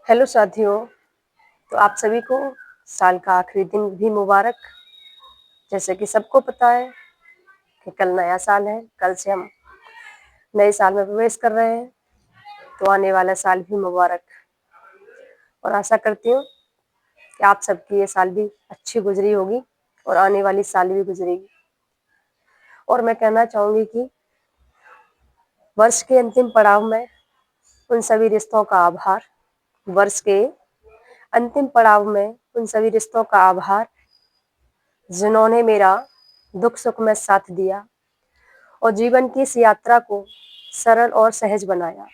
Hello साथियों। तो आप सभी को साल का आखिरी दिन भी मुबारक। जैसे कि सबको पता है कि कल नया साल है, कल से हम नए साल में प्रवेश कर रहे हैं। तो आने वाला साल भी मुबारक। और आशा करती हूँ कि आप सबकी ये साल भी अच्छी गुजरी होगी और आने वाली साल भी गुजरेगी। और मैं कहना चाहूँगी कि वर्ष के अंतिम पड़ाव में उन सभी रिश्तों का आभार, वर्ष के अंतिम पड़ाव में उन सभी रिश्तों का आभार जिन्होंने मेरा दुख सुख में साथ दिया और जीवन की इस यात्रा को सरल और सहज बनाया।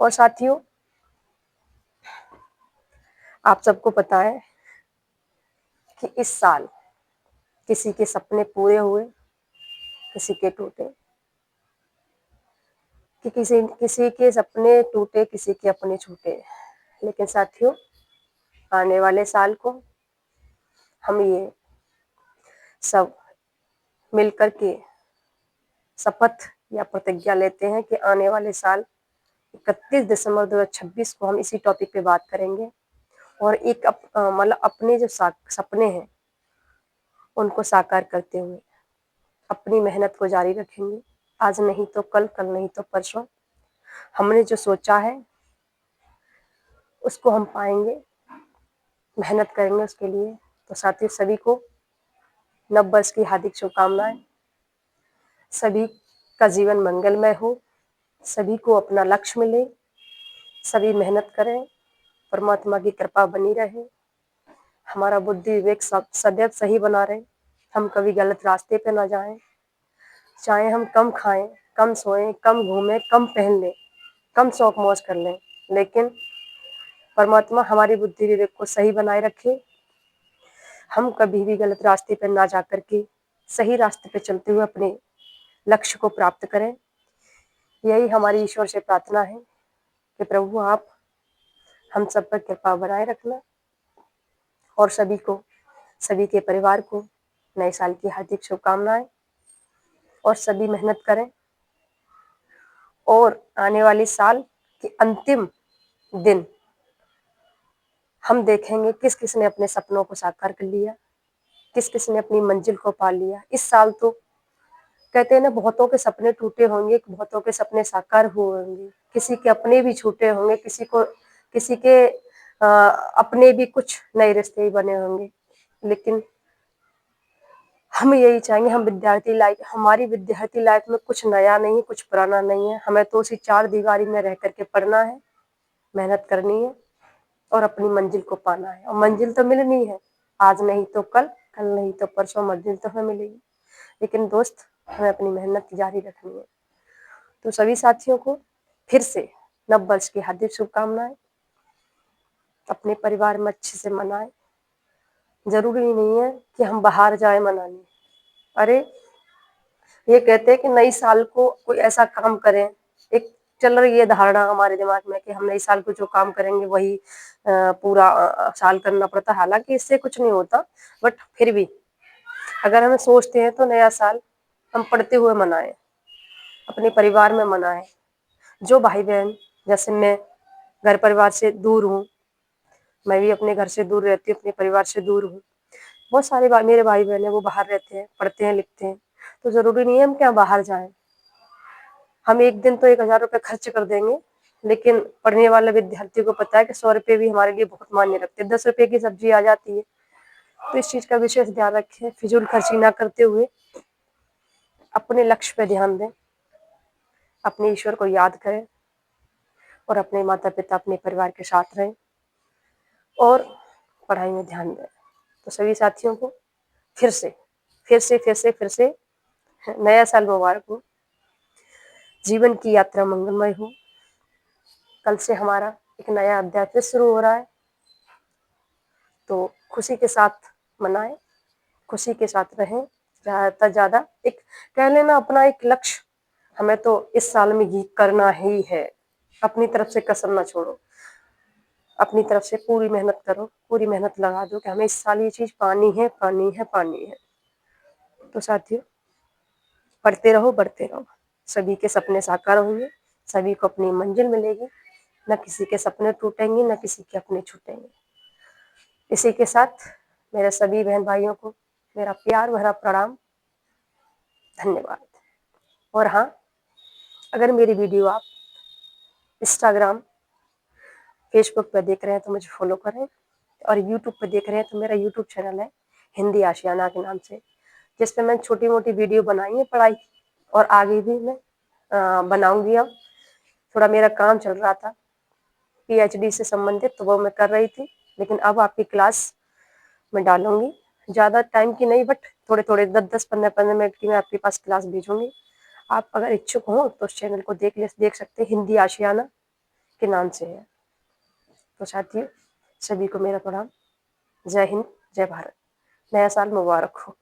और साथियों, आप सबको पता है कि इस साल किसी के सपने पूरे हुए, किसी के टूटे, कि किसी के सपने टूटे, किसी के अपने छूटे। लेकिन साथियों, आने वाले साल को हम ये सब मिलकर के शपथ या प्रतिज्ञा लेते हैं कि आने वाले साल 31 दिसंबर 2026 को हम इसी टॉपिक पे बात करेंगे और एक मतलब अपने जो सपने हैं उनको साकार करते हुए अपनी मेहनत को जारी रखेंगे। आज नहीं तो कल, कल नहीं तो परसों हमने जो सोचा है उसको हम पाएंगे, मेहनत करेंगे उसके लिए। तो साथियों, सभी को नव वर्ष की हार्दिक शुभकामनाएं। सभी का जीवन मंगलमय हो, सभी को अपना लक्ष्य मिले, सभी मेहनत करें, परमात्मा की कृपा बनी रहे, हमारा बुद्धि विवेक सदैव सही बना रहे, हम कभी गलत रास्ते पे ना जाएं। चाहे हम कम खाएं, कम सोएं, कम घूमें, कम पहन लें, कम शौक मौज कर लें, लेकिन परमात्मा हमारी बुद्धि विवेक को सही बनाए रखे। हम कभी भी गलत रास्ते पर ना जाकर के सही रास्ते पर चलते हुए अपने लक्ष्य को प्राप्त करें। यही हमारी ईश्वर से प्रार्थना है कि प्रभु आप हम सब पर कृपा बनाए रखना और सभी के परिवार को नए साल की हार्दिक शुभकामनाएं। और सभी मेहनत करें और आने वाले साल के अंतिम दिन हम देखेंगे किस किस ने अपने सपनों को साकार कर लिया, किस किस ने अपनी मंजिल को पा लिया। इस साल तो कहते हैं ना, बहुतों के सपने टूटे होंगे, बहुतों के सपने साकार हुए होंगे, किसी के अपने भी छूटे होंगे, किसी के अपने भी कुछ नए रिश्ते ही बने होंगे। लेकिन हम यही चाहेंगे, हमारी विद्यार्थी लाइफ में कुछ नया नहीं, कुछ पुराना नहीं है। हमें तो उसी चार दीवारी में रह करके पढ़ना है, मेहनत करनी है और अपनी मंजिल को पाना है। और मंजिल तो मिलनी है, आज नहीं तो कल, कल नहीं तो परसों मंजिल तो हमें मिलेगी। लेकिन दोस्त, हमें अपनी मेहनत जारी रखनी है। तो सभी साथियों को फिर से नव वर्ष की हार्दिक शुभकामनाएं। अपने परिवार में अच्छे से मनाएं। जरूरी नहीं है कि हम बाहर जाए मनाने। अरे, ये कहते हैं कि नई साल को कोई ऐसा काम करें, एक चल रही है धारणा हमारे दिमाग में कि हम नई साल को जो काम करेंगे वही पूरा साल करना पड़ता है। हालांकि इससे कुछ नहीं होता, बट फिर भी अगर हमें सोचते हैं तो नया साल हम पढ़ते हुए मनाएं, अपने परिवार में मनाएं। जो भाई बहन, जैसे मैं घर परिवार से दूर हूँ, मैं भी अपने घर से दूर रहती हूँ, अपने परिवार से दूर हूँ। बहुत सारे मेरे भाई बहन है, वो बाहर रहते हैं, पढ़ते हैं, लिखते हैं। तो जरूरी नहीं है हम क्या बाहर जाएं। हम एक दिन तो 1000 रुपये खर्च कर देंगे, लेकिन पढ़ने वाले विद्यार्थी को पता है कि 100 रुपये भी हमारे लिए बहुत मायने रखते हैं। 10 रुपये की सब्जी आ जाती है। तो इस चीज का विशेष ध्यान रखें, फिजूल खर्ची ना करते हुए अपने लक्ष्य पे ध्यान दें, अपने ईश्वर को याद करें और अपने माता पिता, अपने परिवार के साथ रहें और पढ़ाई में ध्यान दें। तो सभी साथियों को फिर से नया साल मुबारक हो। जीवन की यात्रा मंगलमय हो। कल से हमारा एक नया अध्याय फिर शुरू हो रहा है, तो खुशी के साथ मनाएं, खुशी के साथ रहें। ज़्यादा से ज़्यादा एक कह लेना अपना एक लक्ष्य, हमें तो इस साल में ये करना ही है। अपनी तरफ से कसर ना छोड़ो, अपनी तरफ से पूरी मेहनत करो, पूरी मेहनत लगा दो कि हमें इस साल ये चीज़ पानी है, पानी है, पानी है। तो साथियों, पढ़ते रहो, बढ़ते रहो, सभी के सपने साकार होंगे, सभी को अपनी मंजिल मिलेगी। न किसी के सपने टूटेंगे, न किसी के अपने छूटेंगे। इसी के साथ मेरे सभी बहन भाइयों को मेरा प्यार भरा प्रणाम, धन्यवाद। और हाँ, अगर मेरी वीडियो आप इंस्टाग्राम, फेसबुक पर देख रहे हैं तो मुझे फॉलो करें, और यूट्यूब पर देख रहे हैं तो मेरा यूट्यूब चैनल है हिंदी आशियाना के नाम से, जिस पे मैंने छोटी मोटी वीडियो बनाई है पढ़ाई, और आगे भी मैं बनाऊंगी। अब थोड़ा मेरा काम चल रहा था PhD से संबंधित, तो वो मैं कर रही थी, लेकिन अब आपकी क्लास मैं डालूंगी, ज़्यादा टाइम की नहीं, बट थोड़े थोड़े 10-10, 15-15 मिनट की मैं आपके पास क्लास भेजूंगी। आप अगर इच्छुक हो तो उस चैनल को देख सकते हैं, हिंदी आशियाना के नाम से है। तो साथियों, सभी को मेरा प्रणाम। जय हिंद, जय भारत। नया साल मुबारक हो।